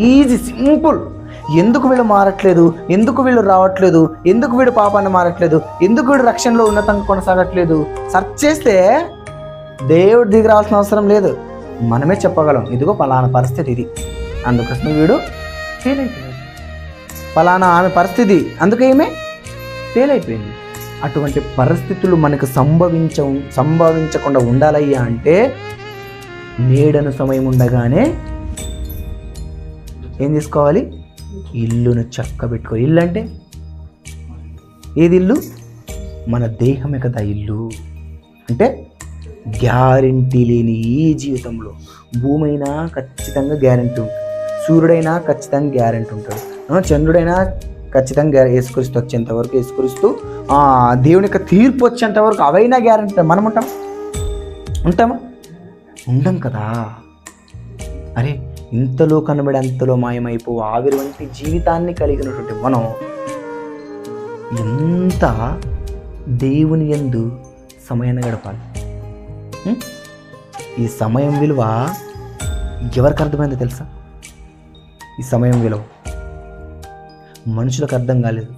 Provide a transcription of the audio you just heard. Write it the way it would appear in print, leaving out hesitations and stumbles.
Easy, simple. ఎందుకు వీళ్ళు మారట్లేదు, ఎందుకు వీళ్ళు రావట్లేదు, ఎందుకు వీడు పాపాన్ని మారట్లేదు, ఎందుకు వీడు రక్షణలో ఉన్నతంగా కొనసాగట్లేదు సెర్చ్ చేస్తే దేవుడు దిగి రావాల్సిన అవసరం లేదు. మనమే చెప్పగలం, ఇదిగో పలానా పరిస్థితి ఇది, అందుకోసం వీడు ఫెయిల్ అయిపోయాడు. పలానా ఆమె పరిస్థితి, అందుకే ఏమే ఫెయిల్ అయిపోయింది. అటువంటి పరిస్థితులు మనకు సంభవించకుండా ఉండాలయ్యా అంటే నేడను సమయం ఉండగానే ఏం చేసుకోవాలి? ఇల్లును చక్కబెట్టుకో. ఇల్లు అంటే ఏది? ఇల్లు మన దేహమే కదా ఇల్లు. అంటే గ్యారంటీ లేని ఈ జీవితంలో భూమి అయినా ఖచ్చితంగా గ్యారంటీ ఉంటుంది, సూర్యుడైనా ఖచ్చితంగా గ్యారంటీ ఉంటాడు, చంద్రుడైనా ఖచ్చితంగా యేసుక్రీస్తు వచ్చేంత వరకు, యేసుక్రీస్తు దేవుని యొక్క తీర్పు వచ్చేంత వరకు అవైనా గ్యారంటీ. మనం ఉంటామా? ఉండం కదా. అరే, ఇంతలో కనబడి అంతలో మాయమైపో ఆవిరి వంటి జీవితాన్ని కలిగినటువంటి మనం ఎంత దేవుని యందు సమయాన్ని గడపాలి. ఈ సమయం విలువ ఎవరికి అర్థమైందో తెలుసా? ఈ సమయం విలువ మనుషులకు అర్థం కాలేదు.